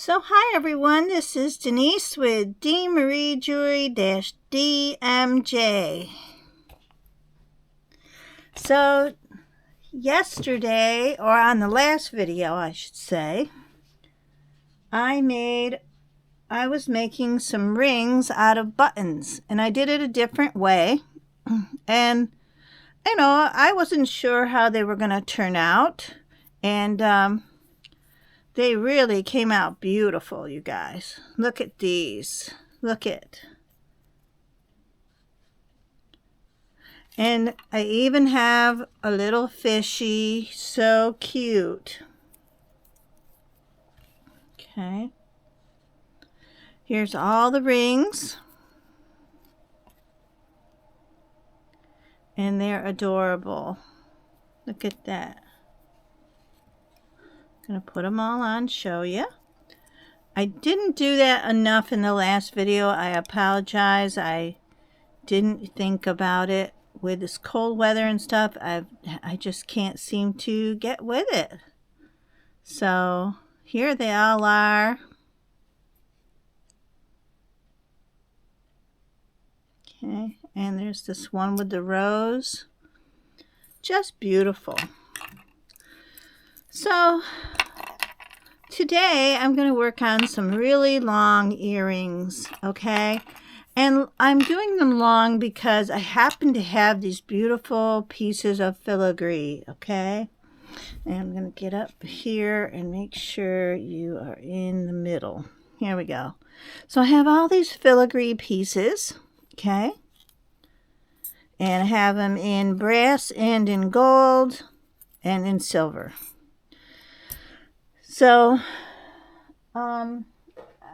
So hi everyone, this is Denise with D Marie Jewelry DMJ. So yesterday, or on the last video I should say, I was making some rings out of buttons, and I did it a different way. And I wasn't sure how they were going to turn out, and they really came out beautiful, you guys. Look at these. Look at. And I even have a little fishy. So cute. Okay. Here's all the rings. And they're adorable. Look at that. Gonna put them all on, show you. I didn't do that enough in the last video. I apologize. I didn't think about it with this cold weather and stuff. I just can't seem to get with it. So here they all are. Okay, and there's this one with the rose. Just beautiful. So today I'm going to work on some really long earrings, okay? And I'm doing them long because I happen to have these beautiful pieces of filagree, okay? And I'm going to get up here and make sure you are in the middle. Here we go. So I have all these filagree pieces, okay? And I have them in brass and in gold and in silver. So, I'm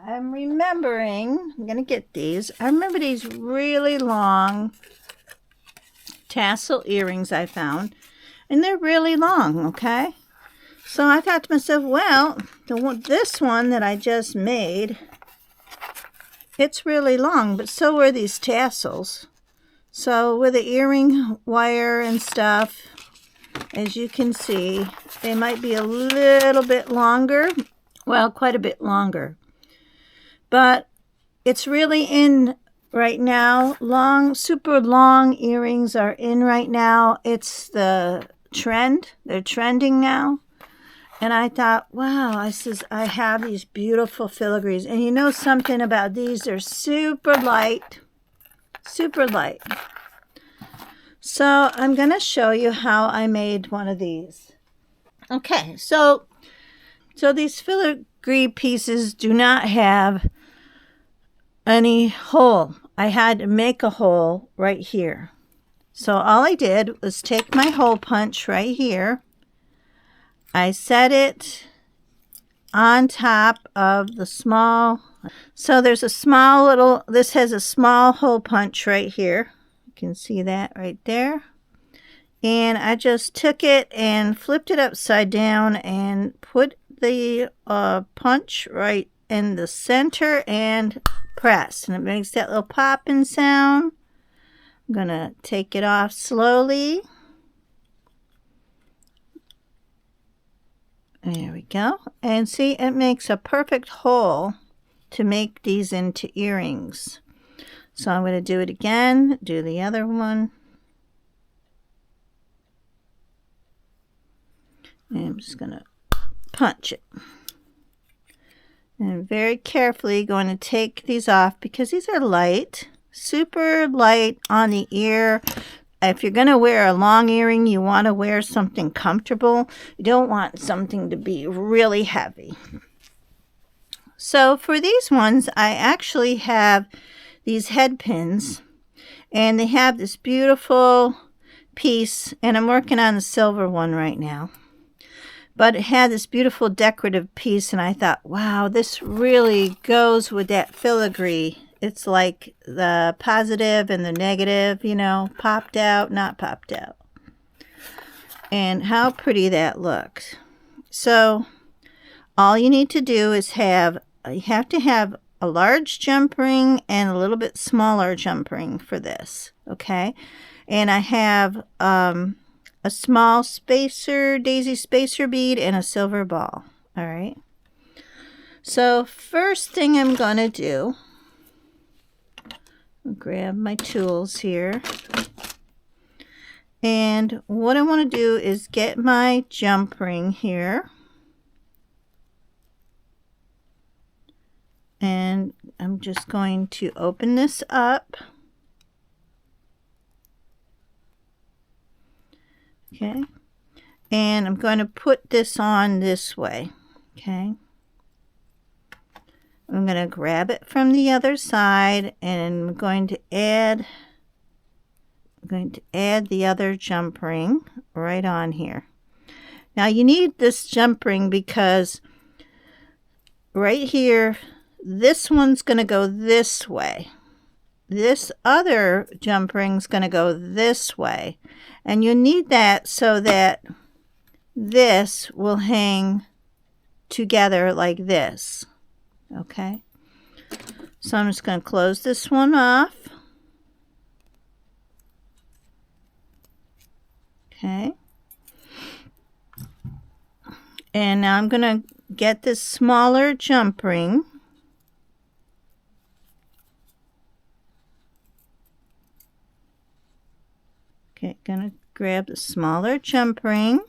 going to get these. I remember these really long tassel earrings I found, and they're really long, okay? So I thought to myself, well, this one that I just made, it's really long, but so are these tassels. So with the earring wire and stuff, as you can see, they might be a little bit longer. Well, quite a bit longer. But it's really in right now. Super long earrings are in right now. It's the trend. They're trending now. And I thought, wow, I have these beautiful filigrees. And you know something about these? They're super light. Super light. So I'm going to show you how I made one of these. Okay, so these filigree pieces do not have any hole. I had to make a hole right here. So all I did was take my hole punch right here. I set it on top of the small. So there's a small little, this has a small hole punch right here. You can see that right there. And I just took it and flipped it upside down and put the punch right in the center and press. And it makes that little popping sound. I'm going to take it off slowly. There we go. And see, it makes a perfect hole to make these into earrings. So I'm going to do it again. Do the other one. And I'm just going to punch it. And I'm very carefully going to take these off because these are light, super light on the ear. If you're going to wear a long earring, you want to wear something comfortable. You don't want something to be really heavy. So for these ones, I actually have these head pins, and they have this beautiful piece, and I'm working on the silver one right now. But it had this beautiful decorative piece, and I thought, wow, this really goes with that filigree. It's like the positive and the negative, you know, popped out, not popped out. And how pretty that looks. So all you need to do is you have to have a large jump ring and a little bit smaller jump ring for this, okay? And I have a small daisy spacer bead, and a silver ball, all right? So first thing I'm going to do, I'll grab my tools here. And what I want to do is get my jump ring here. And I'm just going to open this up. Okay. And I'm going to put this on this way. Okay. I'm going to grab it from the other side and I'm going to add the other jump ring right on here. Now you need this jump ring because right here, this one's going to go this way. This other jump ring's going to go this way. And you need that so that this will hang together like this. Okay? So I'm just going to close this one off. Okay. And now I'm going to get this smaller jump ring. Okay, gonna grab the smaller jump ring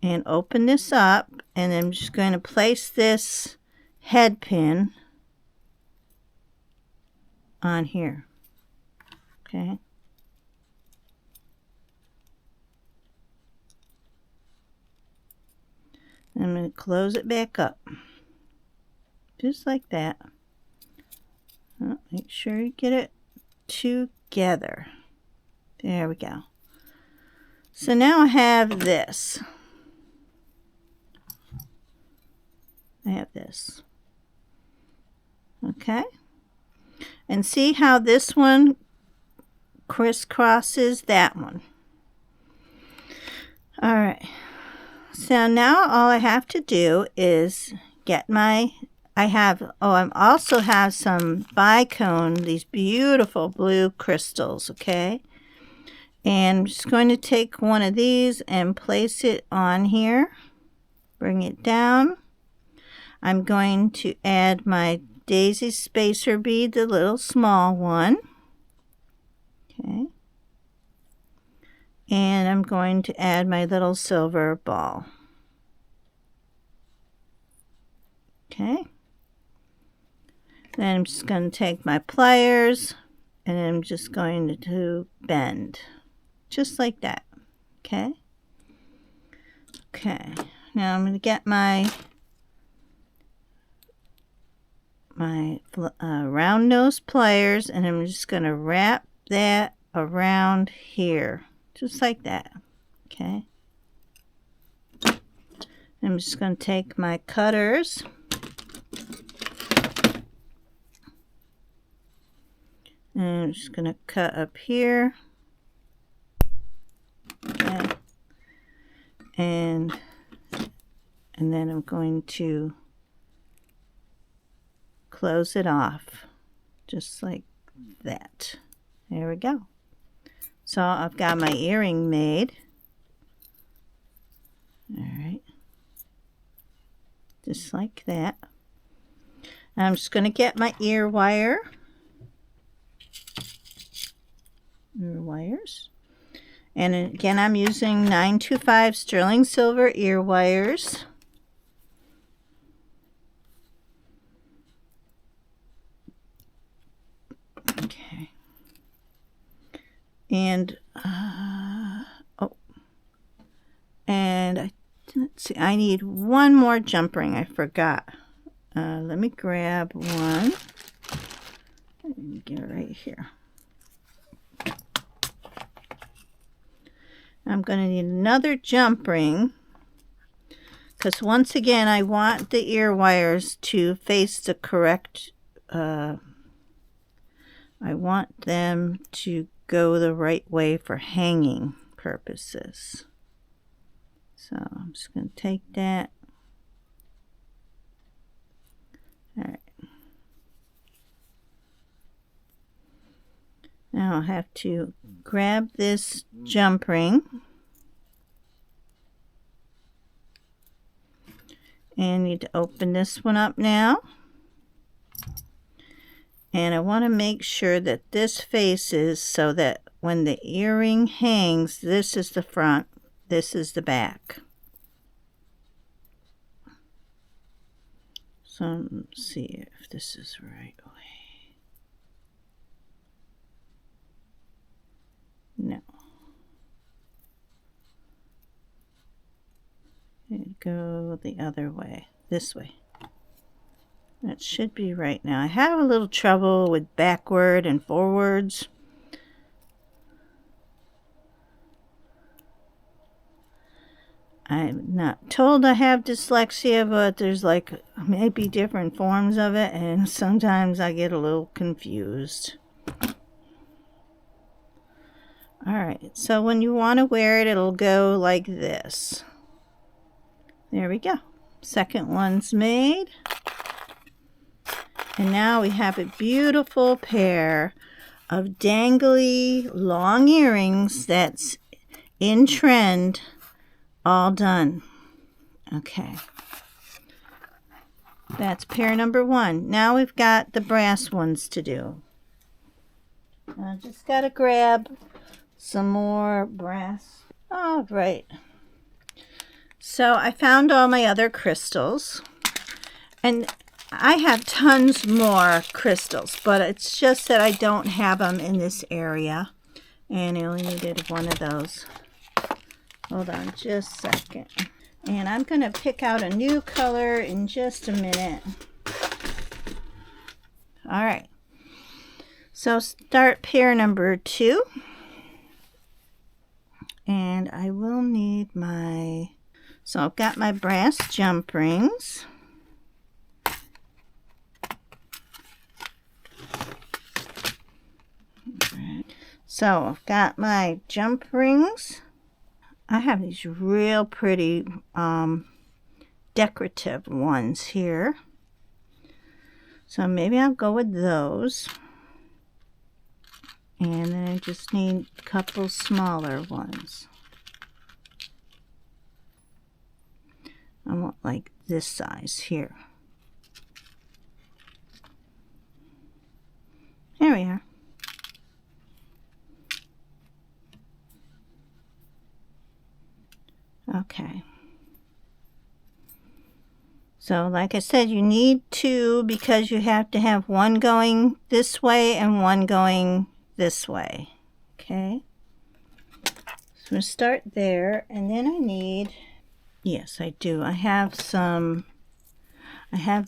and open this up, and I'm just going to place this head pin on here. Okay. I'm going to close it back up. Just like that. Make sure you get it together. There we go. So now I have this. I have this. Okay. And see how this one crisscrosses that one. All right. So now all I have to do is get my, I also have some bicone, these beautiful blue crystals, okay? And I'm just going to take one of these and place it on here. Bring it down. I'm going to add my daisy spacer bead, the little small one. Okay. And I'm going to add my little silver ball. Okay. Then I'm just going to take my pliers and I'm just going to bend. Just like that. Okay. Okay. Now I'm going to get my round nose pliers and I'm just going to wrap that around here. Just like that. Okay. I'm just going to take my cutters and I'm just going to cut up here. Okay. And then I'm going to close it off just like that. There we go. So I've got my earring made. All right. Just like that. I'm just going to get my ear wire. Ear wires. And again, I'm using 925 sterling silver ear wires. Okay. And let's see, I need one more jump ring. I forgot. Let me grab one. Get it right here. I'm going to need another jump ring because once again I want the ear wires to face the correct, I want them to go the right way for hanging purposes. So I'm just going to take that. All right. Now I'll have to grab this jump ring And I need to open this one up now. And I want to make sure that this faces so that when the earring hangs, this is the front, this is the back. So let's see if this is the right way. No. And go the other way, this way. That should be right now. I have a little trouble with backward and forwards. I'm not told I have dyslexia, but there's like maybe different forms of it, and sometimes I get a little confused. Alright, so when you want to wear it, it'll go like this. There we go. Second one's made. And now we have a beautiful pair of dangly long earrings that's in trend, all done. Okay. That's pair number one. Now we've got the brass ones to do. I just got to grab some more brass. All right. So I found all my other crystals. And I have tons more crystals, but it's just that I don't have them in this area. And I only needed one of those. Hold on just a second. And I'm going to pick out a new color in just a minute. All right. So start pair number 2. And I will need my... So I've got my brass jump rings. So I've got my jump rings. I have these real pretty decorative ones here. So maybe I'll go with those. And then I just need a couple smaller ones. I want like this size here. There we are. Okay. So like I said, you need 2 because you have to have one going this way and one going this way. Okay. So I'm going to start there, and then I need, yes, I do. I have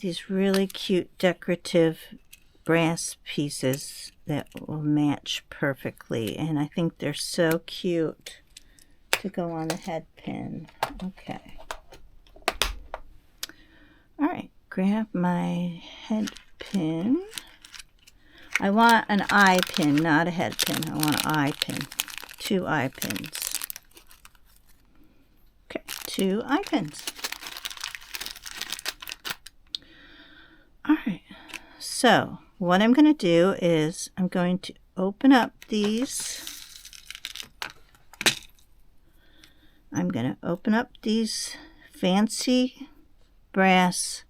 these really cute decorative brass pieces that will match perfectly, and I think they're so cute to go on the head pin. Okay. All right, grab my head pin. I want an eye pin, not a head pin. I want an eye pin. 2 eye pins. Okay, 2 eye pins. All right, so what I'm going to do is I'm going to open up these. I'm going to open up these fancy brass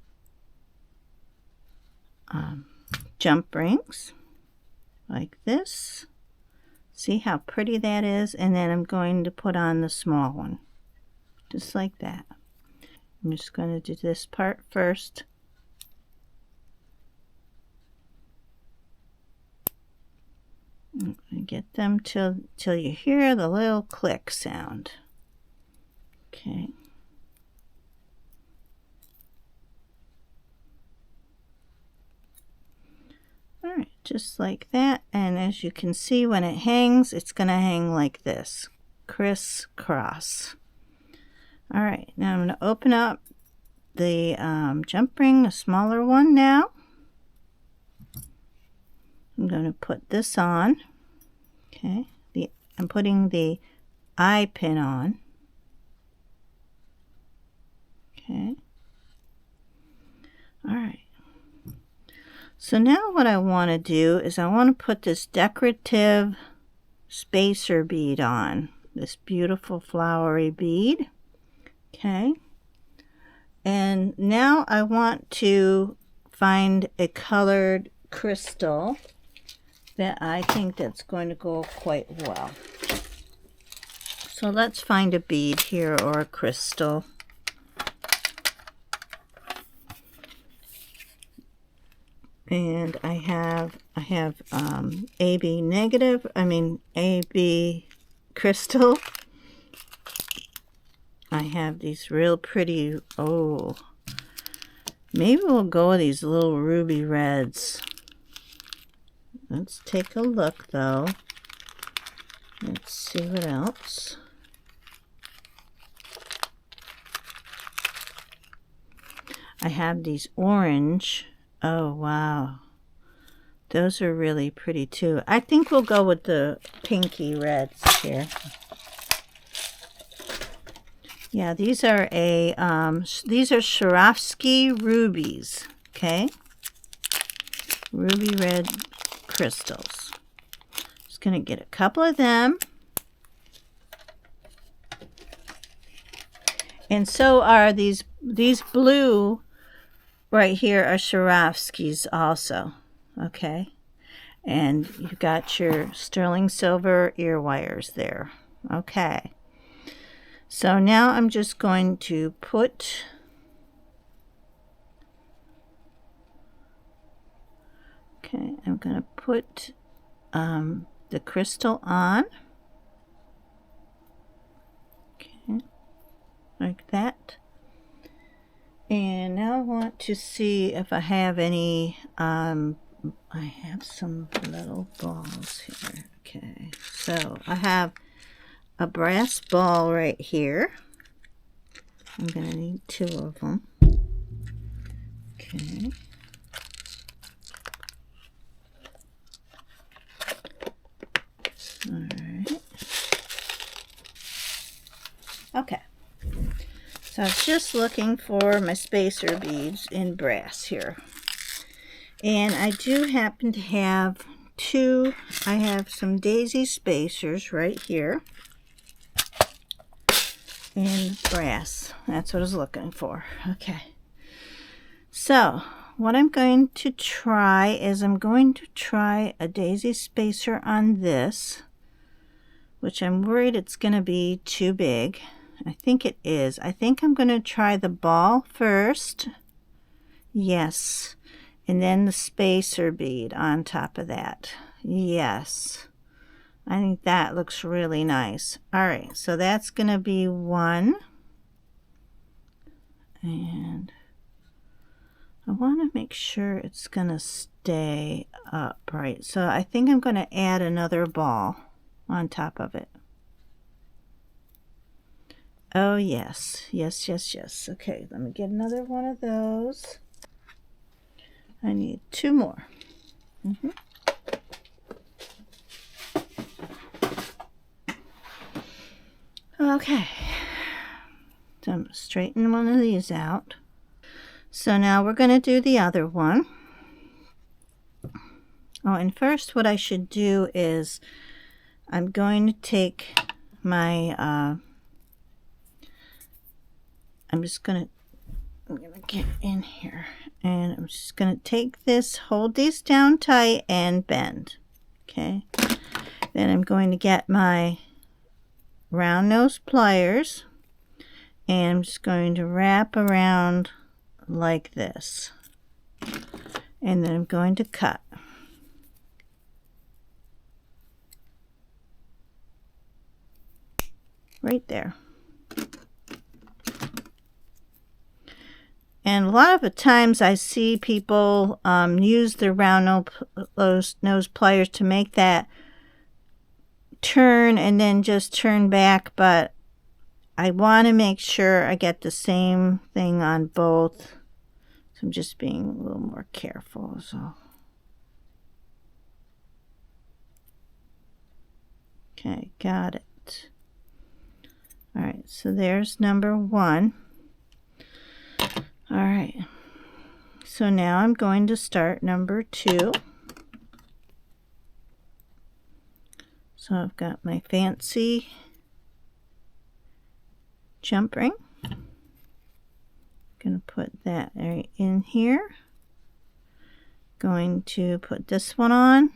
jump rings like this. See how pretty that is? And then I'm going to put on the small one, just like that. I'm just going to do this part first. And get them till you hear the little click sound. Okay. All right, just like that. And as you can see, when it hangs, it's going to hang like this, crisscross. All right, now I'm going to open up the jump ring, the smaller one now. I'm going to put this on. Okay, I'm putting the eye pin on. Okay. All right. So now what I want to do is I want to put this decorative spacer bead on. This beautiful flowery bead. Okay. And now I want to find a colored crystal that I think that's going to go quite well. So let's find a bead here or a crystal. And I have AB negative, AB crystal. I have these real pretty, oh, maybe we'll go with these little ruby reds. Let's take a look though. Let's see what else. I have these orange. Oh, wow. Those are really pretty too. I think we'll go with the pinky reds here. Yeah, these are Swarovski rubies, okay? Ruby red crystals. Just gonna get a couple of them. And so are these blue right here are Swarovskis also, okay? And you've got your sterling silver ear wires there, okay? So now I'm just going to put I'm going to put the crystal on. Okay, like that. And now I want to see if I have any, I have some little balls here. Okay, so I have a brass ball right here. I'm going to need 2 of them. Okay. All right. Okay. So I was just looking for my spacer beads in brass here. And I do happen to have 2. I have some daisy spacers right here. In brass. That's what I was looking for. Okay. So what I'm going to try is I'm going to try a daisy spacer on this, which I'm worried it's going to be too big. I think it is. I think I'm going to try the ball first. Yes. And then the spacer bead on top of that. Yes. I think that looks really nice. All right, so that's going to be 1. And I want to make sure it's going to stay upright. So I think I'm going to add another ball on top of it. Oh, yes. Yes, yes, yes. Okay, let me get another one of those. I need 2 more. Okay, so I'm going to straighten one of these out. So now we're going to do the other one. Oh, and first what I should do is I'm going to take my, I'm going to get in here. And I'm just going to take this, hold these down tight and bend. Okay. Then I'm going to get my round nose pliers and I'm just going to wrap around like this, and then I'm going to cut. Right there. And a lot of the times I see people use their round nose pliers to make that turn and then just turn back, but I want to make sure I get the same thing on both. So I'm just being a little more careful. So okay, got it. All right, so there's number 1. All right, so now I'm going to start number 2. So I've got my fancy jump ring. Gonna put that right in here. Going to put this one on.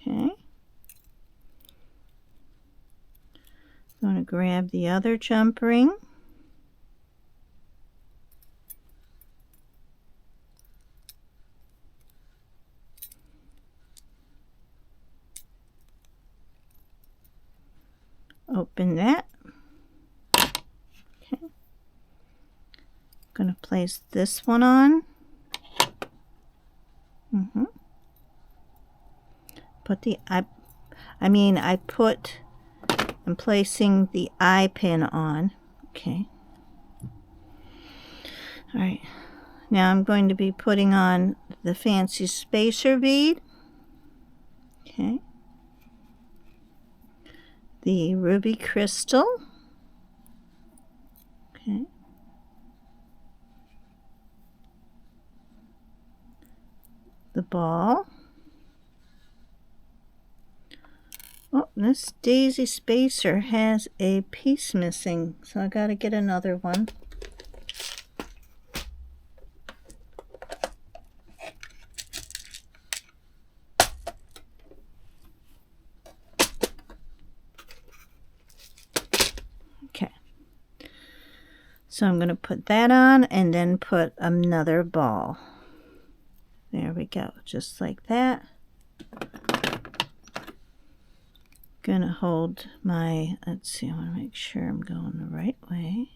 Okay. Going to grab the other jump ring. Open that. Okay. Going to place this one on. Put the I'm placing the eye pin on. Okay. All right. Now I'm going to be putting on the fancy spacer bead. Okay. The ruby crystal. Okay. The ball. Oh, this daisy spacer has a piece missing, so I gotta get another one. Okay. So I'm gonna put that on and then put another ball. There we go, just like that. Gonna hold my, let's see, I want to make sure I'm going the right way.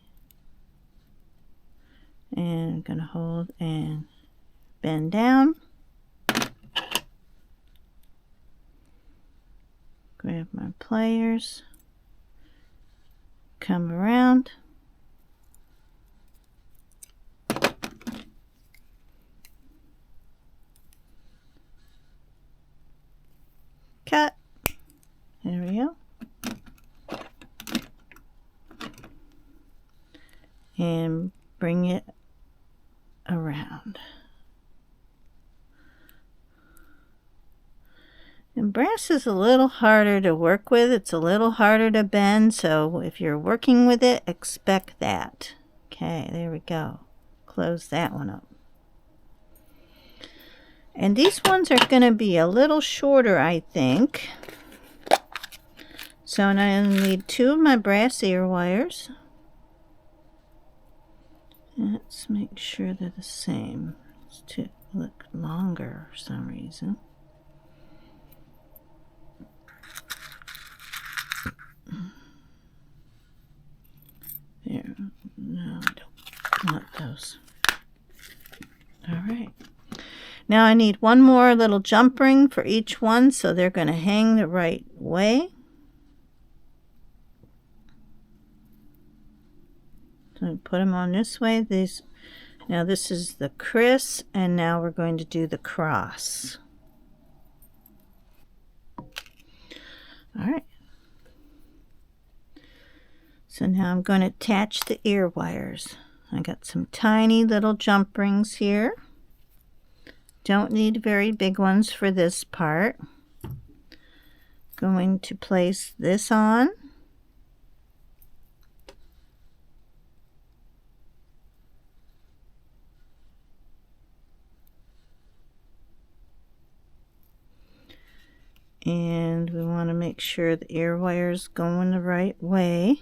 And I'm gonna hold and bend down. Grab my pliers. Come around. Cut. There we go. And bring it around. And brass is a little harder to work with. It's a little harder to bend, so if you're working with it, expect that. Okay, there we go. Close that one up. And these ones are going to be a little shorter, I think. So now I need 2 of my brass ear wires. Let's make sure they're the same. It's to look longer for some reason. There. No, I don't want those. All right. Now I need one more little jump ring for each one, so they're going to hang the right way. So put them on this way. Now this is the Chris, and now we're going to do the cross. All right. So now I'm going to attach the ear wires. I got some tiny little jump rings here. Don't need very big ones for this part. Going to place this on. And we want to make sure the ear wires go in the right way.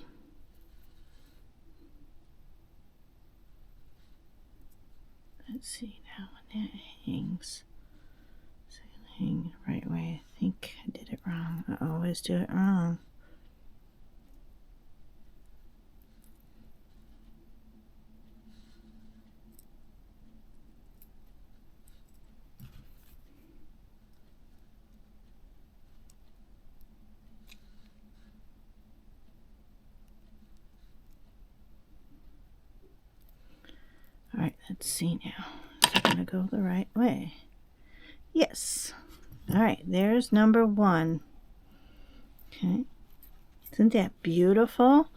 Let's see now when that hangs. So I can hang the right way. I think I did it wrong. I always do it wrong. All right, let's see now. Is it going to go the right way? Yes. All right, there's number 1. Okay. Isn't that beautiful?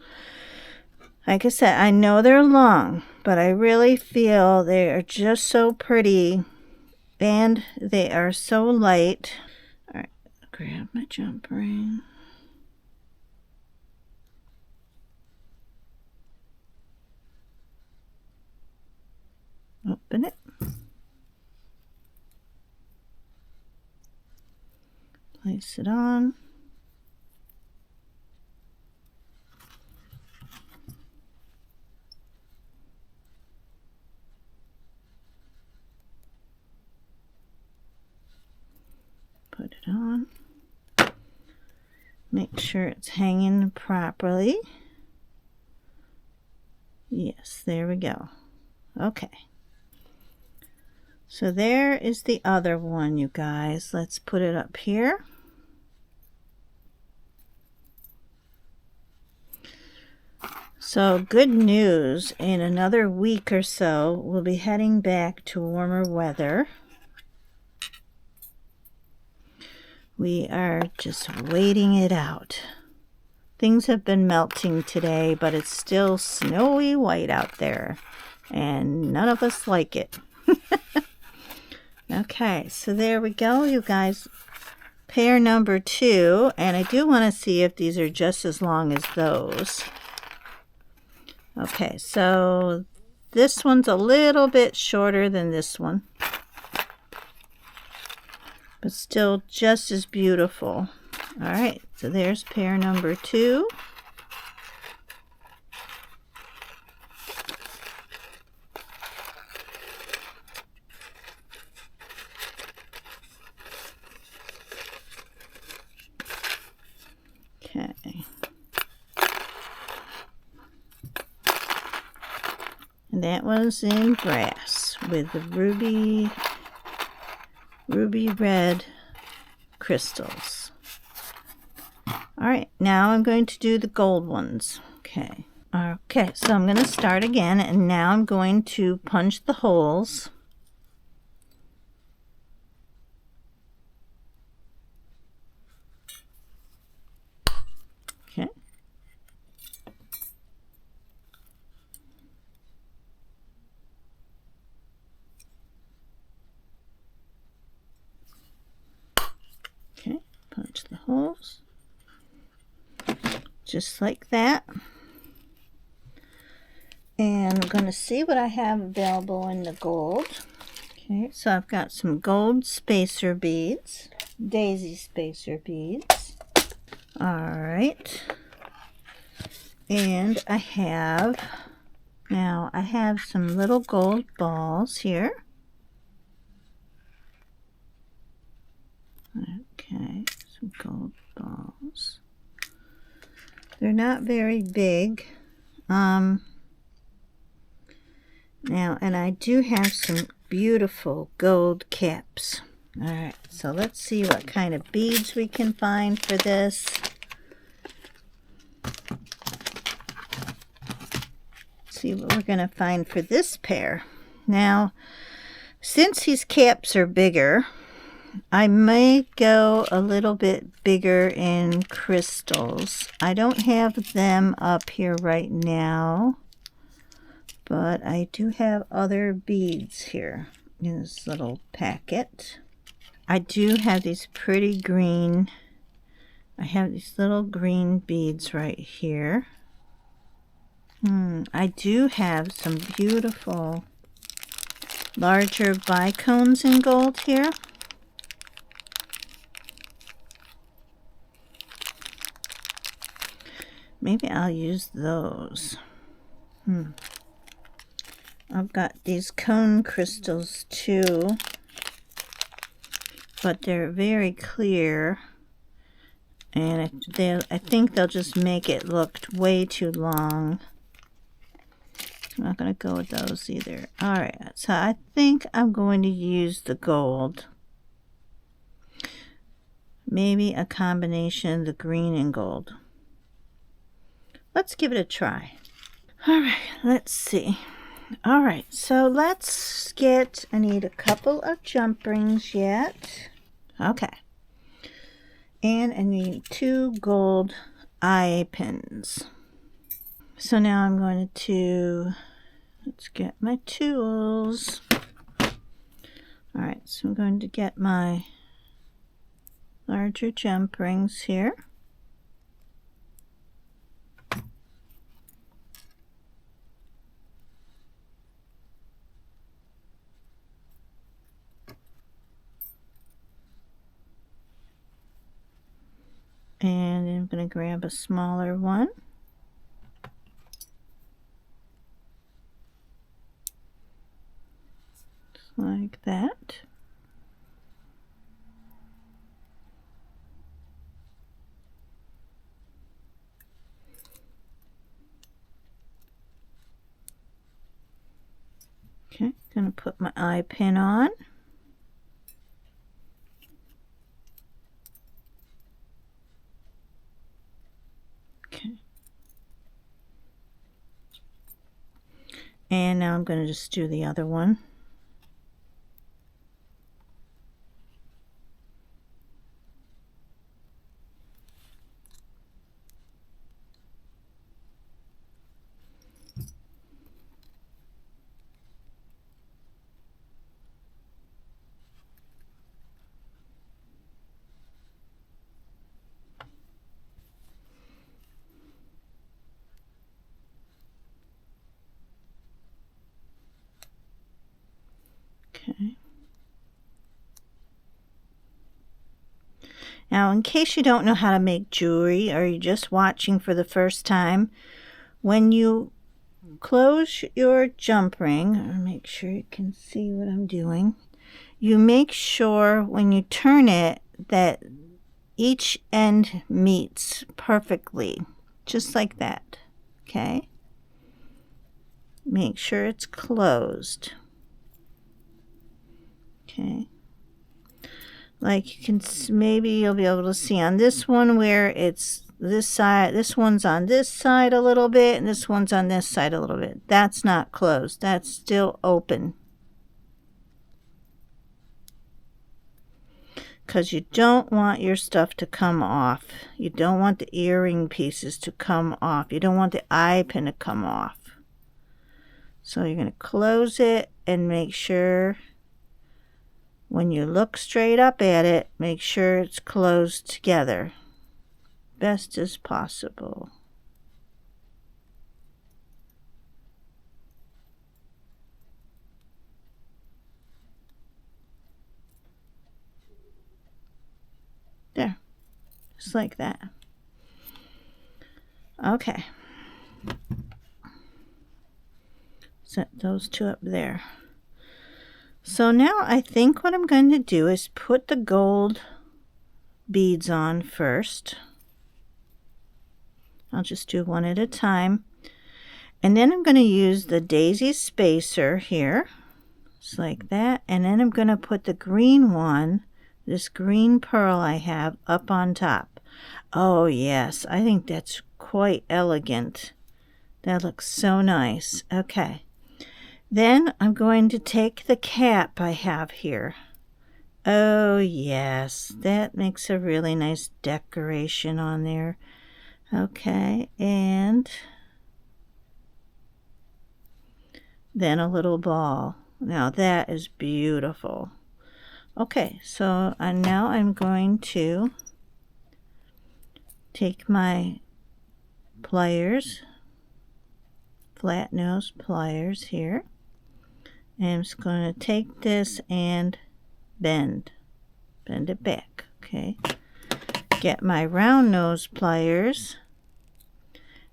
Like I said, I know they're long, but I really feel they are just so pretty, and they are so light. All right, grab my jump ring. Open it. Place it on. Put it on. Make sure it's hanging properly. Yes, there we go. Okay. So there is the other one, you guys. Let's put it up here. So good news, in another week or so, we'll be heading back to warmer weather. We are just waiting it out. Things have been melting today, but it's still snowy white out there, and none of us like it. Okay, so there we go, you guys. Pair number 2, and I do want to see if these are just as long as those. Okay, so this one's a little bit shorter than this one, but still just as beautiful. All right, so there's pair number 2. Okay. And that was in brass with the ruby red crystals. All right, now I'm going to do the gold ones. Okay. Okay, so I'm going to start again, and now I'm going to punch the holes. Okay. Okay, punch the holes. Just like that. And I'm going to see what I have available in the gold. Okay, so I've got some gold spacer beads, daisy spacer beads. All right. And I have some little gold balls here. Okay, some gold balls. They're not very big. Now, and I do have some beautiful gold caps. All right, so let's see what kind of beads we can find for this. See what we're going to find for this pair. Now, since these caps are bigger, I may go a little bit bigger in crystals. I don't have them up here right now, but I do have other beads here in this little packet. I do have these pretty green, I have these little green beads right here. I do have some beautiful larger bicones in gold here. Maybe I'll use those. I've got these cone crystals too, but they're very clear, and I think they'll just make it look way too long. I'm not going to go with those either. All right, so I think I'm going to use the gold. Maybe a combination of the green and gold. Let's give it a try. All right, let's see. All right, so let's get, I need a couple of jump rings yet. Okay. And I need 2 gold eye pins. So now I'm going to, let's get my tools. All right, so I'm going to get my, larger jump rings here. And I'm going to grab a smaller one. Just like that. Okay, going to put my eye pin on. Okay. And now I'm going to just do the other one. Okay. Now, in case you don't know how to make jewelry or you're just watching for the first time, when you close your jump ring, or make sure you can see what I'm doing, you make sure when you turn it that each end meets perfectly, just like that, okay? Make sure it's closed. Okay. Like you can, maybe you'll be able to see on this one where it's this side, this one's on this side a little bit, and this one's on this side a little bit. That's not closed. That's still open. Because you don't want your stuff to come off. You don't want the earring pieces to come off. You don't want the eye pin to come off. So you're going to close it and make sure when you look straight up at it, make sure it's closed together best as possible. There, just like that. Okay. Set those two up there. So now I think what I'm going to do is put the gold beads on first. I'll just do one at a time. And then I'm going to use the daisy spacer here, just like that. And then I'm going to put the green one, this green pearl I have, up on top. Oh yes, I think that's quite elegant. That looks so nice. Okay. Then I'm going to take the cap I have here. Oh yes, that makes a really nice decoration on there. Okay, and then a little ball. Now that is beautiful. Okay, so now I'm going to take my pliers, flat nose pliers here, and I'm just going to take this and bend it back. Okay, get my round nose pliers,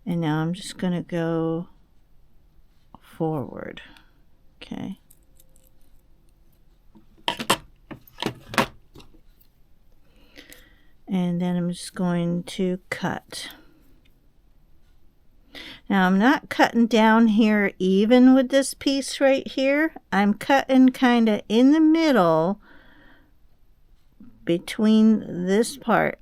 and now I'm just going to go forward. Okay, and then I'm just going to cut. Now I'm not cutting down here even with this piece right here. I'm cutting kind of in the middle between this part,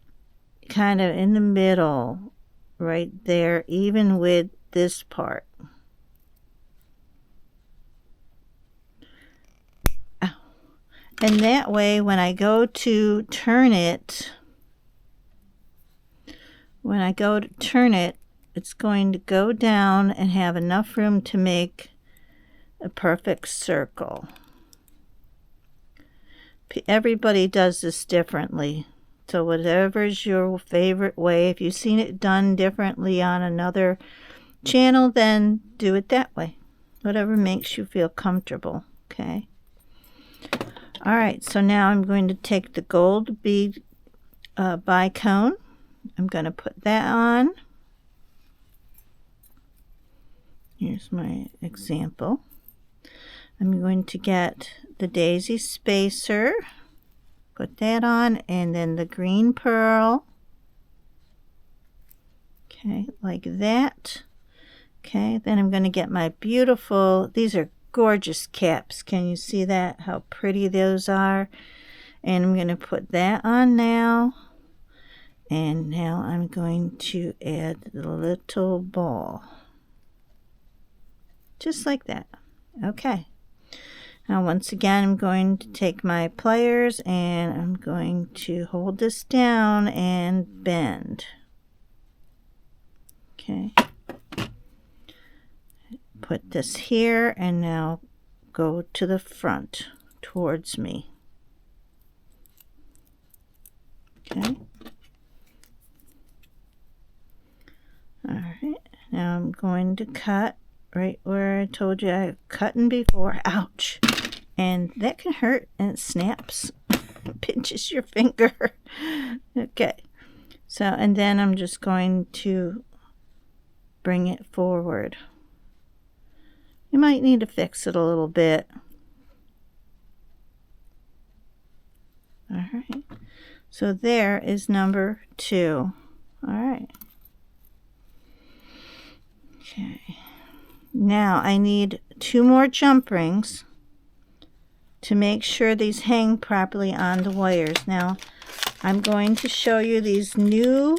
kind of in the middle right there, even with this part. And that way when I go to turn it, it's going to go down and have enough room to make a perfect circle. Everybody does this differently, So whatever's your favorite way, if you've seen it done differently on another channel, then do it that way. Whatever makes you feel comfortable, okay? All right, so now I'm going to take the gold bead bicone. I'm going to put that on. Here's my example. I'm going to get the daisy spacer, put that on, and then the green pearl. Okay, like that. Okay, then I'm going to get my beautiful, these are gorgeous caps. Can you see that? How pretty those are. And I'm going to put that on now. And now I'm going to add the little ball. Just like that. Okay. Now once again, I'm going to take my pliers and I'm going to hold this down and bend. Okay. Put this here and now go to the front towards me. Okay. All right. Now I'm going to cut right where I told you I cutting before. Ouch. And that can hurt and it snaps. It pinches your finger. Okay. So, and then I'm just going to bring it forward. You might need to fix it a little bit. All right. So there is number 2. All right. Okay. Now I need 2 more jump rings to make sure these hang properly on the wires. Now I'm going to show you these new,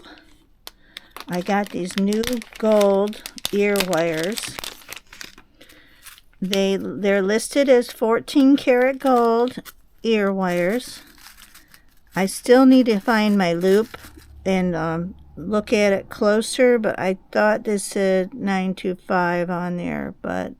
I got these new gold ear wires. They're listed as 14 karat gold ear wires. I still need to find my loop and look at it closer, but I thought this said 925 on there, but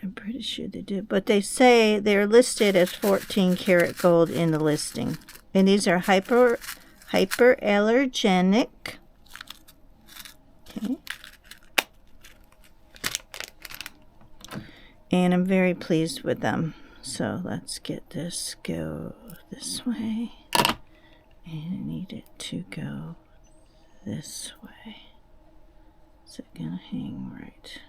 I'm pretty sure they did. But they say they're listed as 14 karat gold in the listing. And these are hyperallergenic. Okay. And I'm very pleased with them. So let's get this go this way. And I need it to go this way. Is it gonna hang right?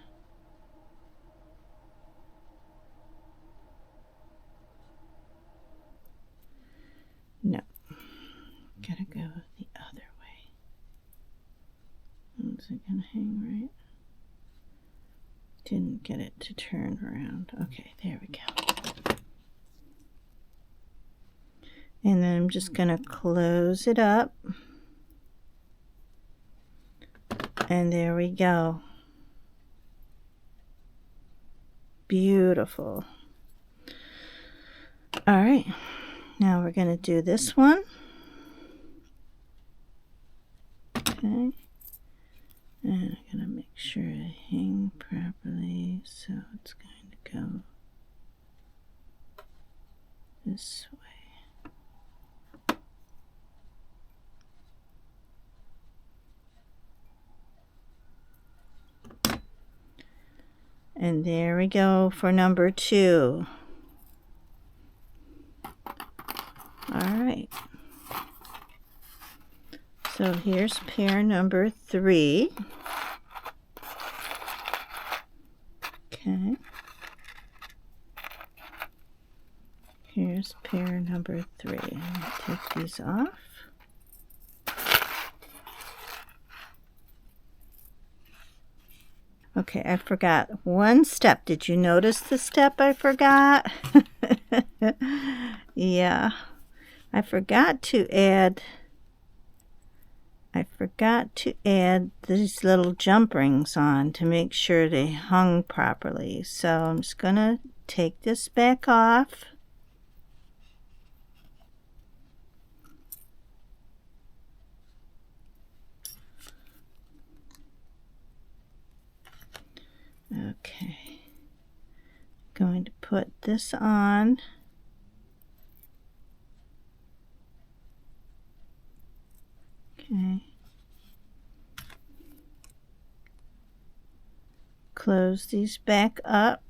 No. Gotta go the other way. Is it gonna hang right? Didn't get it to turn around. Okay, there we go. And then I'm just going to close it up. And there we go. Beautiful. All right. Now we're going to do this one. Okay. And I'm going to make sure I hang properly. So it's going to go this way. And there we go for number 2. All right. So here's pair number 3. Okay. Here's pair number 3. I'm going to take these off. Okay, I forgot one step. Did you notice the step I forgot? Yeah, I forgot to add these little jump rings on to make sure they hung properly. So I'm just gonna take this back off. Okay, going to put this on Okay. Close these back up.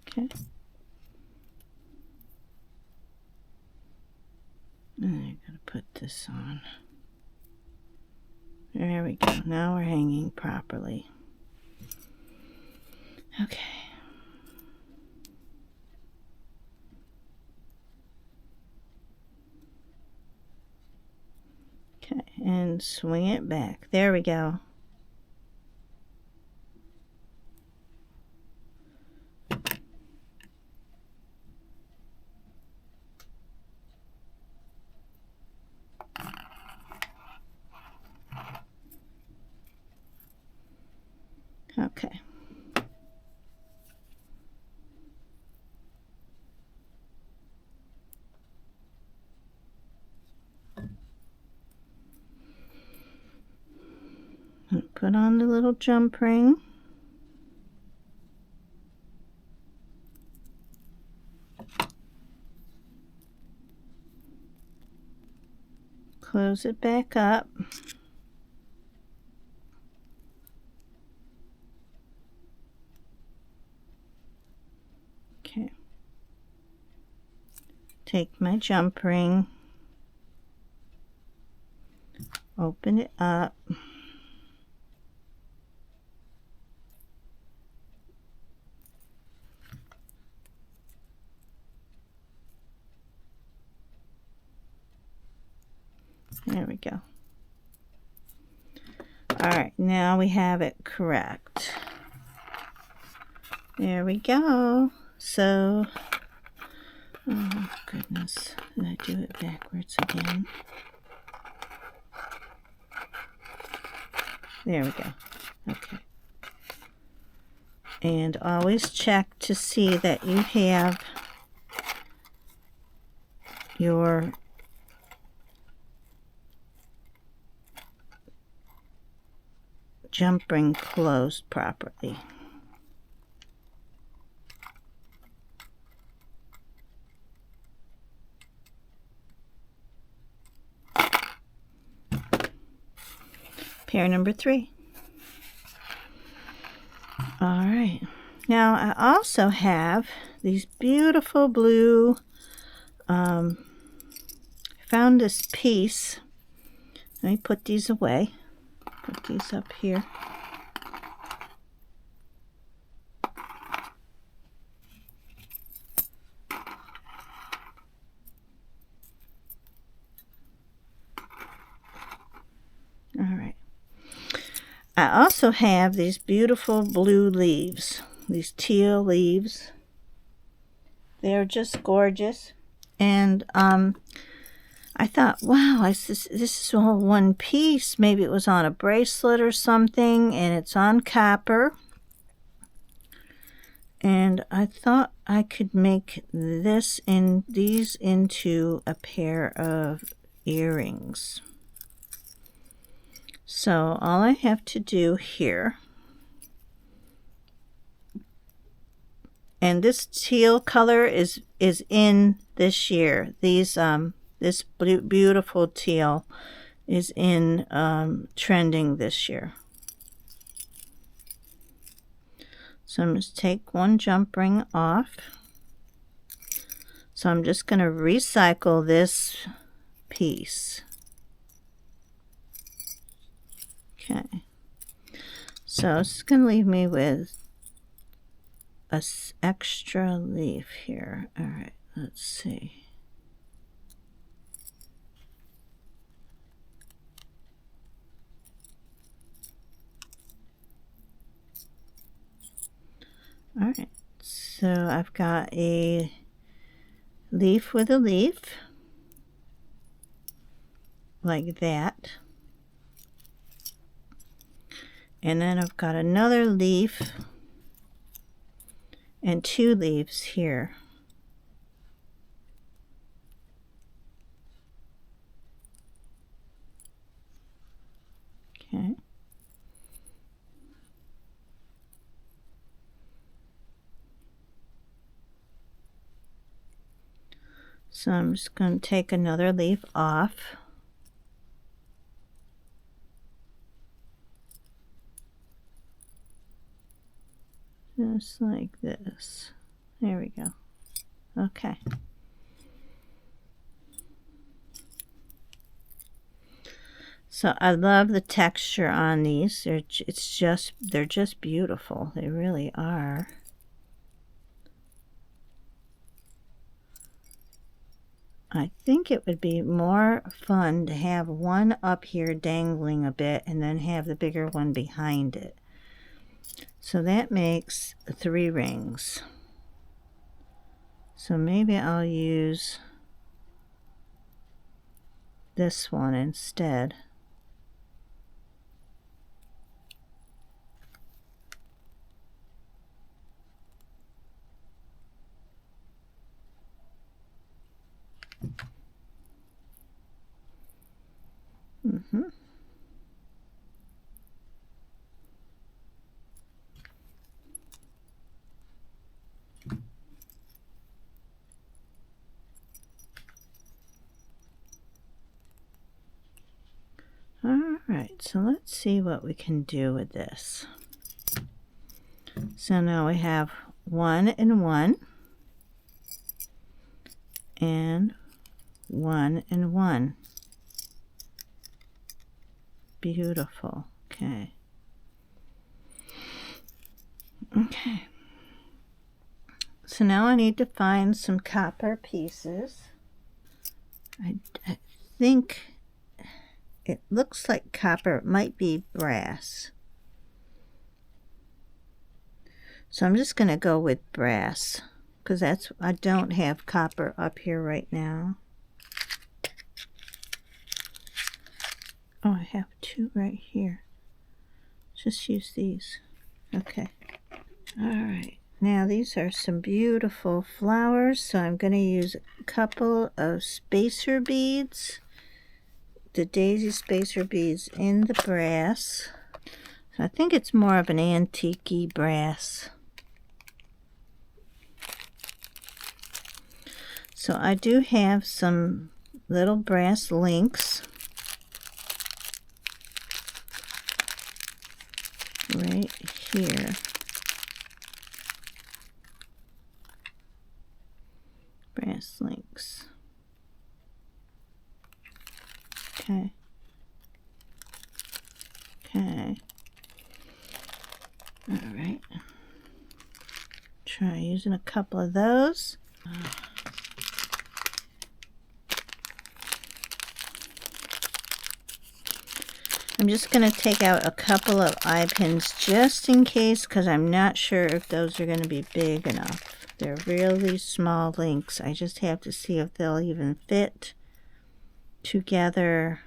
Okay. And I gotta put this on. There we go. Now we're hanging properly. Okay. Okay, and swing it back. There we go. Okay. Put on the little jump ring. Close it back up. Okay. Take my jump ring. Open it up. There we go. All right, now we have it correct. There we go. So, oh goodness, did I do it backwards again? There we go. Okay. And always check to see that you have your jump ring closed properly. Pair number 3. All right. Now I also have these beautiful blue, found this piece. Let me put these away. Put these up here. All right. I also have these beautiful blue leaves, these teal leaves. They're just gorgeous. And I thought, wow, this is all one piece. Maybe it was on a bracelet or something, and it's on copper. And I thought I could make these into a pair of earrings. So all I have to do here, and this teal color is in this year. These this beautiful teal is in trending this year. So I'm just take one jump ring off. So I'm just going to recycle this piece. Okay. So it's going to leave me with a extra leaf here. All right, let's see. All right, so I've got a leaf with a leaf, like that. And then I've got another leaf and 2 leaves here. Okay. So I'm just going to take another leaf off. Just like this. There we go. Okay. So I love the texture on these. They're just beautiful. They really are. I think it would be more fun to have one up here dangling a bit and then have the bigger one behind it. So that makes 3 rings. So maybe I'll use this one instead. Alright, so let's see what we can do with this. So now we have 1 and 1 and 1 and 1. Beautiful. Okay. Okay. So now I need to find some copper pieces. I think it looks like copper. It might be brass. So I'm just going to go with brass because I don't have copper up here right now. Oh, I have 2 right here. Just use these. Okay. All right. Now these are some beautiful flowers, so I'm going to use a couple of spacer beads, the daisy spacer beads in the brass. So I think it's more of an antique-y brass. So I do have some little brass links right here. Brass links. Okay. Okay. All right. Try using a couple of those. I'm just going to take out a couple of eye pins just in case, because I'm not sure if those are going to be big enough. They're really small links. I just have to see if they'll even fit together.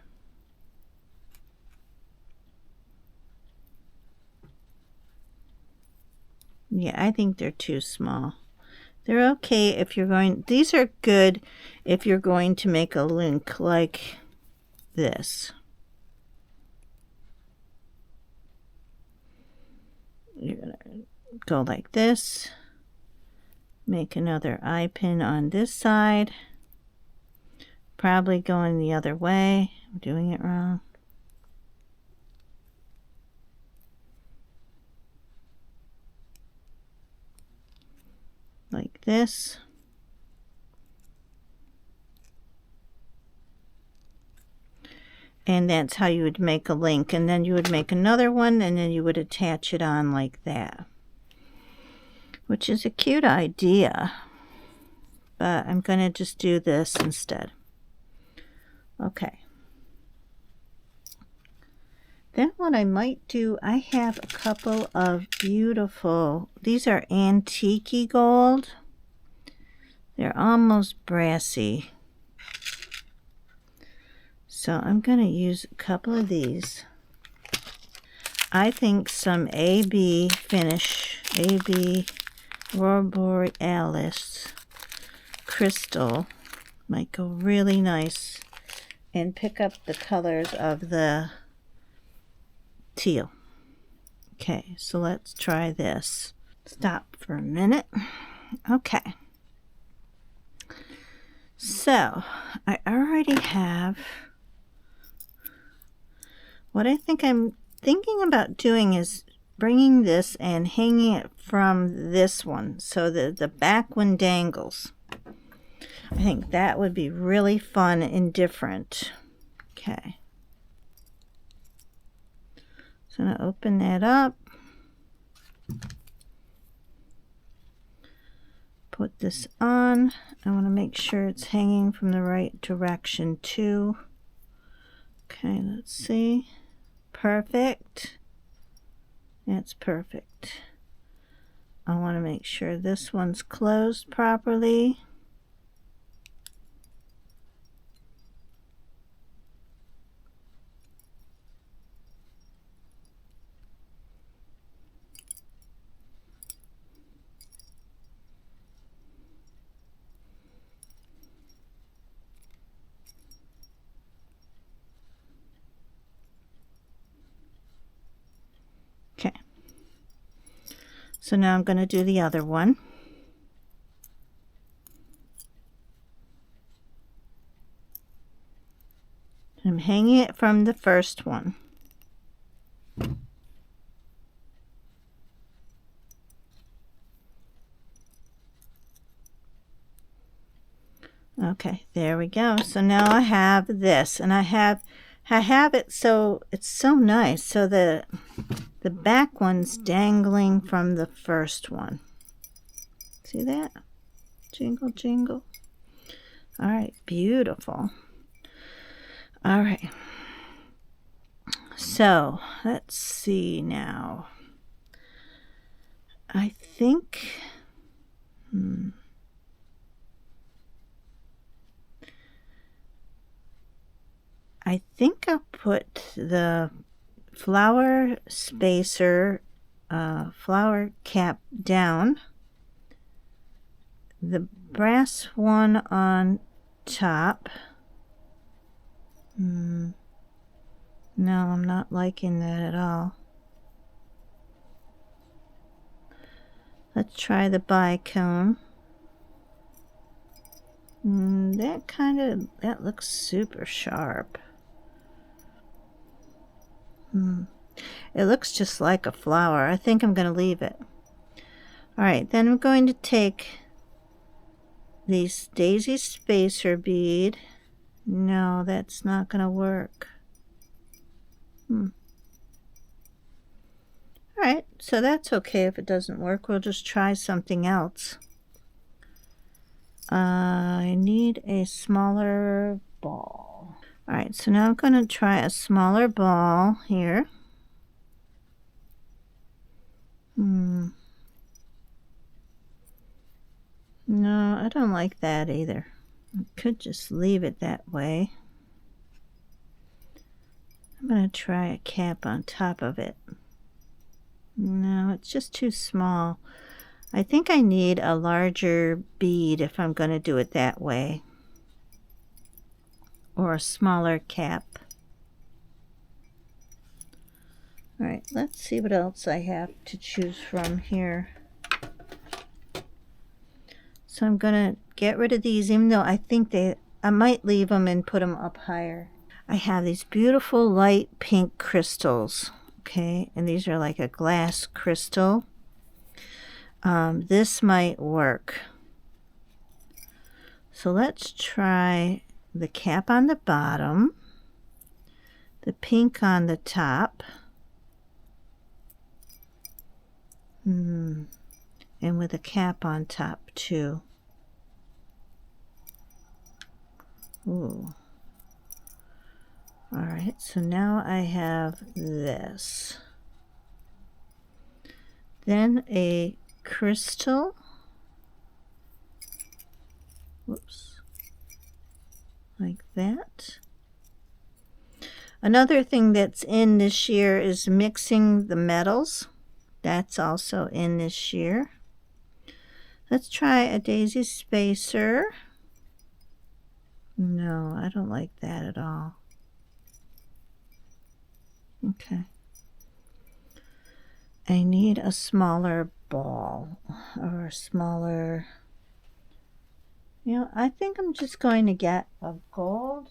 Yeah, I think they're too small. They're okay if you're going, these are good if you're going to make a link like this. You're going to go like this. Make another eye pin on this side. Probably going the other way. I'm doing it wrong. Like this. And that's how you would make a link. And then you would make another one, and then you would attach it on like that. Which is a cute idea. But I'm going to just do this instead. Okay. Then what I might do, I have a couple of beautiful, these are antique gold. They're almost brassy. So I'm going to use a couple of these. I think some AB finish, AB Aurora Borealis crystal might go really nice and pick up the colors of the teal. Okay, so let's try this. Stop for a minute. Okay. So I already have, what I think I'm thinking about doing is bringing this and hanging it from this one so that the back one dangles. I think that would be really fun and different. Okay. So I'm going to open that up. Put this on. I want to make sure it's hanging from the right direction too. Okay, let's see. Perfect. That's perfect. I want to make sure this one's closed properly. Okay. So now I'm going to do the other one. I'm hanging it from the first one. Okay, there we go. So now I have this, and I have it so it's so nice. So the back one's dangling from the first one. See that? Jingle, jingle. All right, beautiful. All right. So let's see now. I think, I think I'll put the flower spacer, flower cap down, the brass one on top. No, I'm not liking that at all. Let's try the bicone. That looks super sharp. It looks just like a flower. I think I'm going to leave it. All right, then I'm going to take this daisy spacer bead. No, that's not going to work. All right, so that's okay if it doesn't work. We'll just try something else. I need a smaller ball. All right, so now I'm going to try a smaller ball here. No, I don't like that either. I could just leave it that way. I'm going to try a cap on top of it. No, it's just too small. I think I need a larger bead if I'm going to do it that way. Or a smaller cap. All right, let's see what else I have to choose from here. So I'm going to get rid of these, even though I think I might leave them and put them up higher. I have these beautiful light pink crystals, okay? And these are like a glass crystal. This might work. So let's try the cap on the bottom, the pink on the top, and with a cap on top too. Ooh. All right, so now I have this. Then a crystal. Whoops. Like that. Another thing that's in this year is mixing the metals. That's also in this year. Let's try a daisy spacer. No, I don't like that at all. Okay. I need a smaller ball or a smaller, You know, I think I'm just going to get a gold.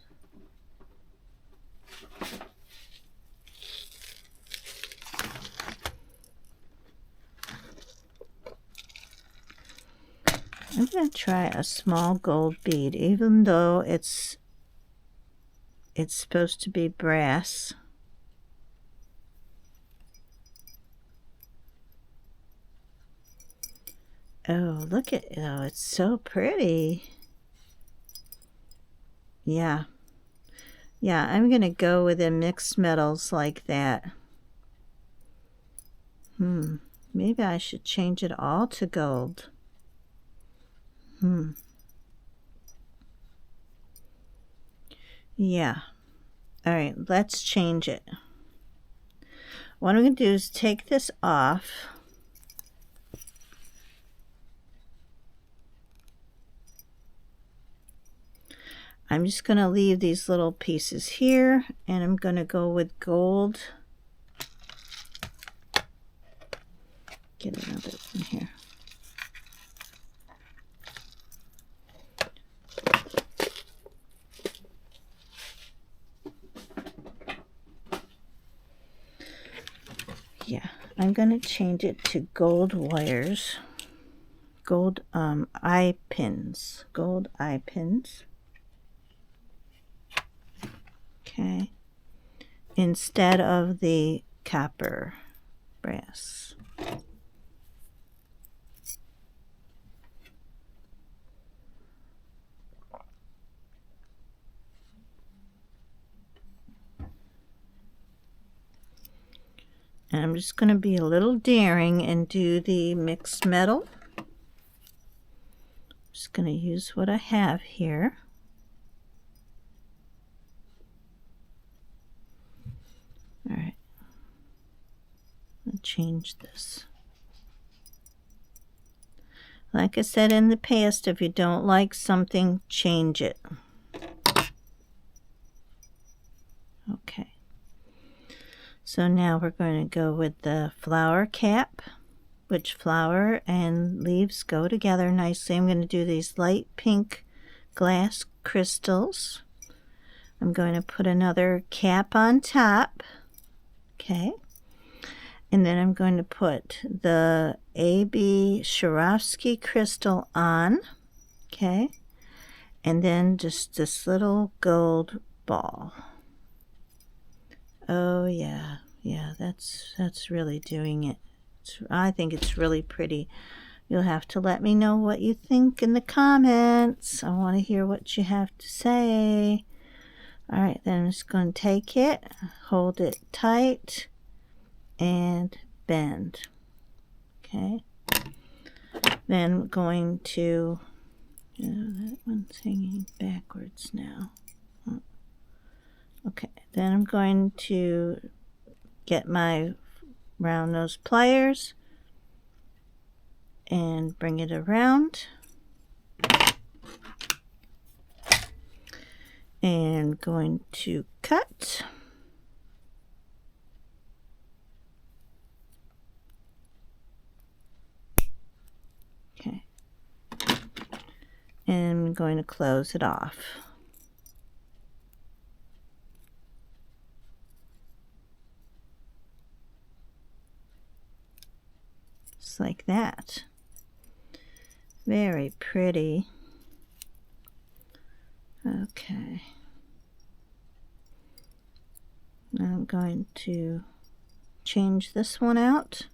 I'm going to try a small gold bead, even though it's supposed to be brass. Oh, look at it. Oh, it's so pretty. Yeah. Yeah, I'm going to go with the mixed metals like that. Maybe I should change it all to gold. Yeah. All right, let's change it. What I'm going to do is take this off. I'm just going to leave these little pieces here, and I'm going to go with gold. Get another one here. Yeah, I'm going to change it to gold wires. Gold eye pins. Gold eye pins. Okay. Instead of the copper brass. And I'm just going to be a little daring and do the mixed metal. Just going to use what I have here. All right. I'll change this. Like I said in the past, if you don't like something, change it. Okay. So now we're going to go with the flower cap, which flower and leaves go together nicely. I'm going to do these light pink glass crystals. I'm going to put another cap on top. Okay. And then I'm going to put the A.B. Swarovski crystal on. Okay. And then just this little gold ball. Oh yeah, yeah, that's really doing it. I think it's really pretty. You'll have to let me know what you think in the comments. I want to hear what you have to say. All right, then I'm just going to take it, hold it tight, and bend. Okay. Then I'm going to, that one's hanging backwards now. Okay, then I'm going to get my round nose pliers and bring it around. And going to cut. Okay. And I'm going to close it off. Like that. Very pretty. Okay. Now I'm going to change this one out.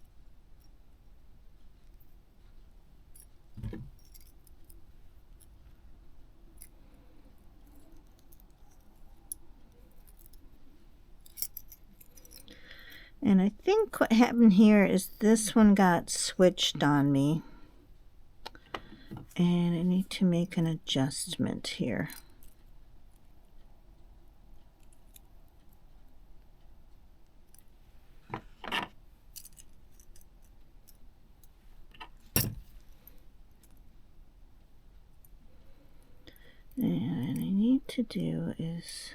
And I think what happened here is this one got switched on me. And I need to make an adjustment here. And I need to do is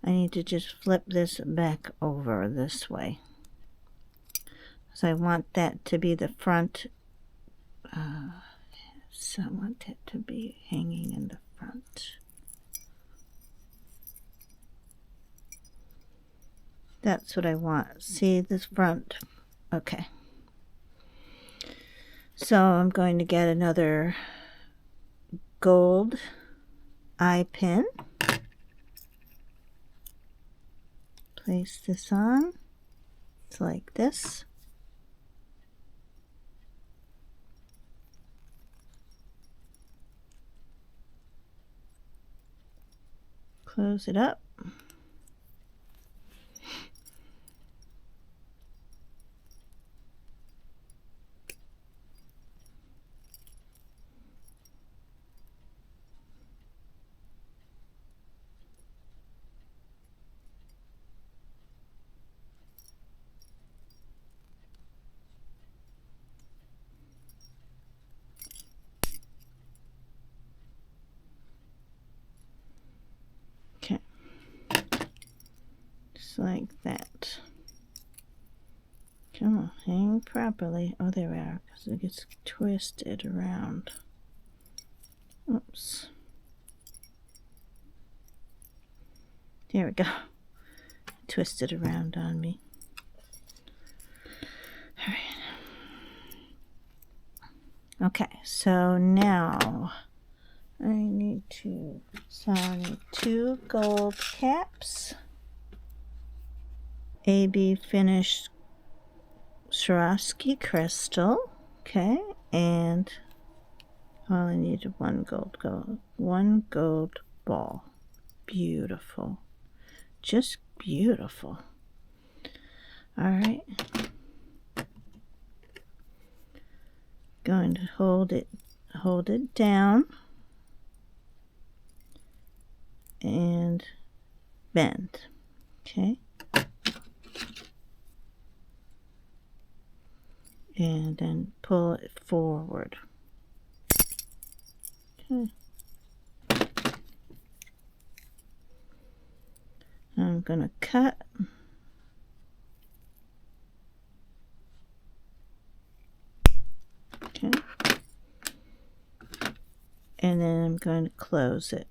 I need to just flip this back over this way. So I want that to be the front So I want it to be hanging in the front. That's what I want. See this front? Okay. So I'm going to get another gold eye pin. Place this on. It's like this. Close it up. Okay. Just like that. Come on, hang properly. Oh, there we are, because it gets twisted around. Oops. There we go. Twisted around on me. All right. Okay, so now I need 2 gold caps. AB finished Swarovski crystal. Okay, and all I needed one gold ball. Beautiful. Just beautiful. All right. Going to hold it down and bend. Okay. And then pull it forward. Okay. I'm going to cut. Okay. And then I'm going to close it.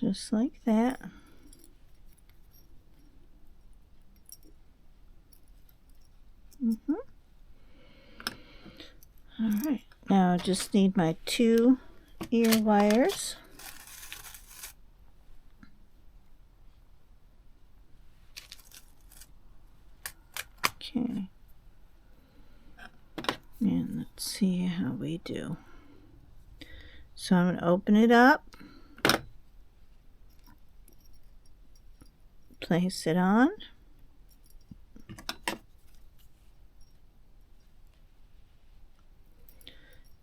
Just like that. All right, now I just need my 2 ear wires. Okay. And let's see how we do. So I'm going to open it up. Place it on.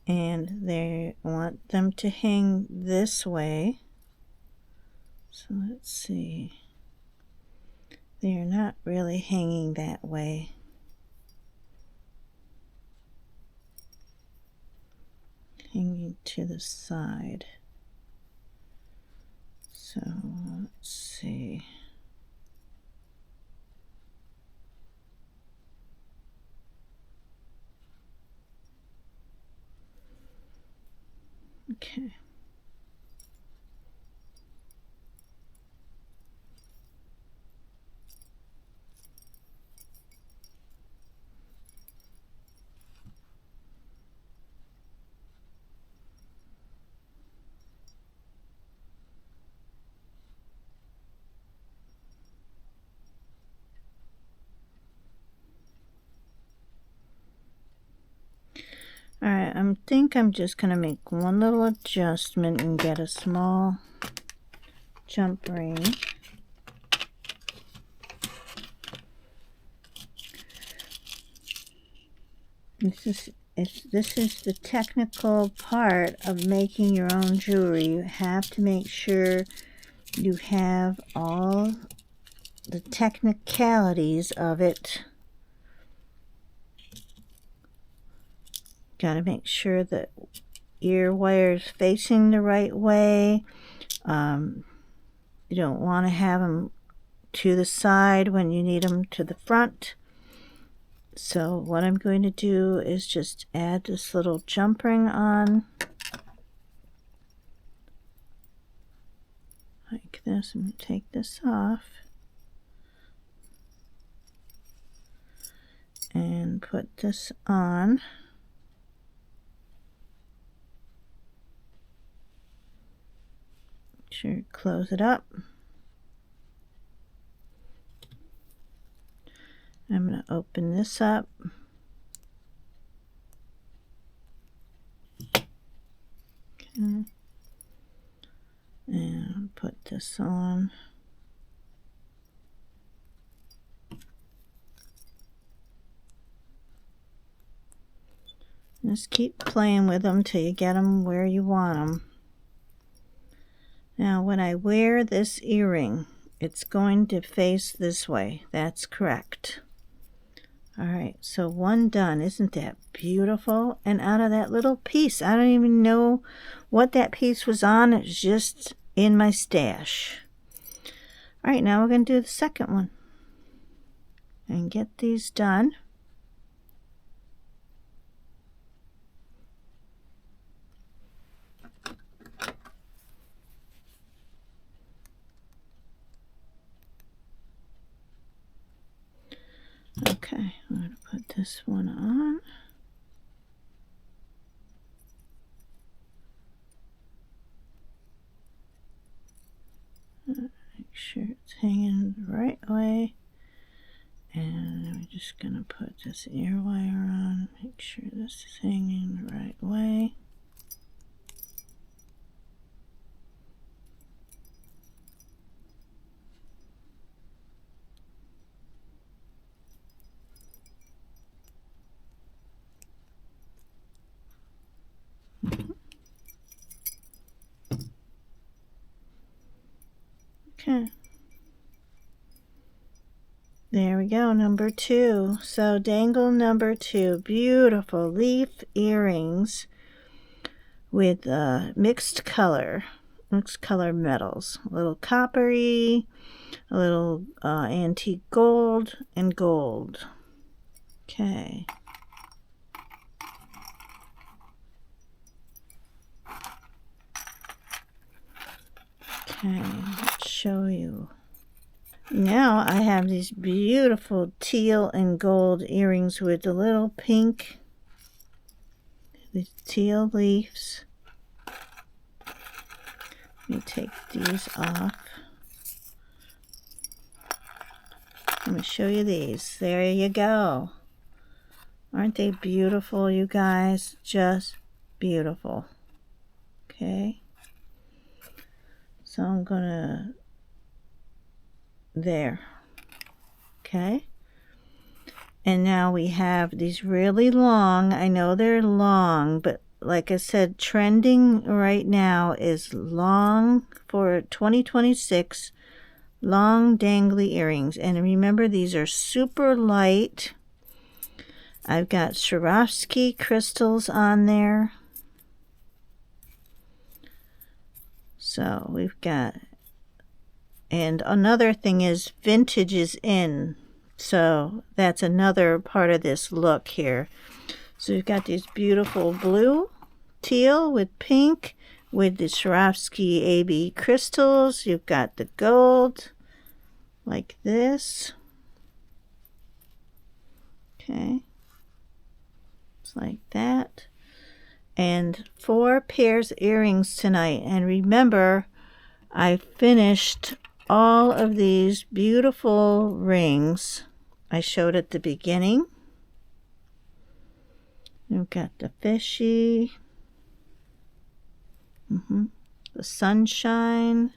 And they want them to hang this way. So let's see. They're not really hanging that way. Hanging to the side. So let's see. Okay. All right, I think I'm just going to make one little adjustment and get a small jump ring. This is the technical part of making your own jewelry. You have to make sure you have all the technicalities of it. Got to make sure that ear wire is facing the right way. You don't want to have them to the side when you need them to the front. So what I'm going to do is just add this little jump ring on. Like this. I'm going to take this off. And put this on. Make sure you close it up. I'm going to open this up. Okay. And put this on. Just keep playing with them till you get them where you want them. Now when I wear this earring, it's going to face this way. That's correct. Alright, so one done. Isn't that beautiful? And out of that little piece, I don't even know what that piece was on. It was just in my stash. Alright, now we're going to do the second one. And get these done. Okay, I'm going to put this one on. Make sure it's hanging the right way. And I'm just going to put this ear wire on. Make sure this is hanging the right way. Okay. There we go, number 2. So dangle number 2. Beautiful leaf earrings with mixed color metals. A little coppery, a little antique gold, and gold. Okay. Okay, let's show you. Now I have these beautiful teal and gold earrings with the little pink, these teal leaves. Let me take these off. Let me show you these. There you go. Aren't they beautiful, you guys? Just beautiful. Okay. So I'm gonna, there. Okay. And now we have these really long, I know they're long, but like I said, trending right now is long for 2026, long dangly earrings. And remember, these are super light. I've got Swarovski crystals on there. So we've got, and another thing is vintage is in. So that's another part of this look here. So we've got these beautiful blue, teal with pink, with the Swarovski AB crystals. You've got the gold, like this. Okay. It's like that. And 4 pairs of earrings tonight. And remember, I finished all of these beautiful rings I showed at the beginning. We've got the fishy, the sunshine.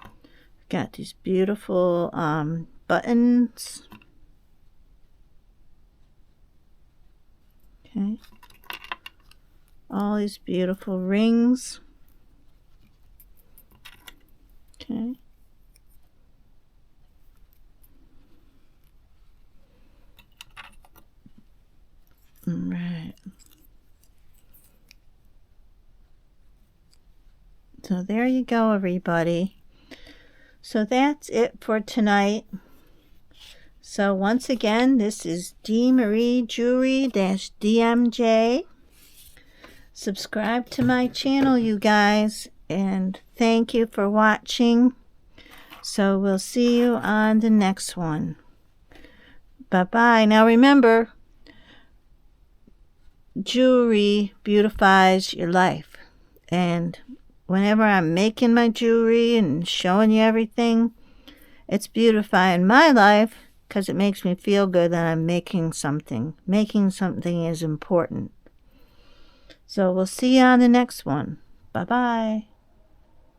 We've got these beautiful buttons. Okay. All these beautiful rings. Okay. All right. So there you go, everybody. So that's it for tonight. So once again, this is D. Marie Jewelry DMJ. Subscribe to my channel, you guys, and thank you for watching. So we'll see you on the next one. Bye-bye. Now remember, jewelry beautifies your life. And whenever I'm making my jewelry and showing you everything, it's beautifying my life because it makes me feel good that I'm making something. Making something is important. So we'll see you on the next one. Bye-bye.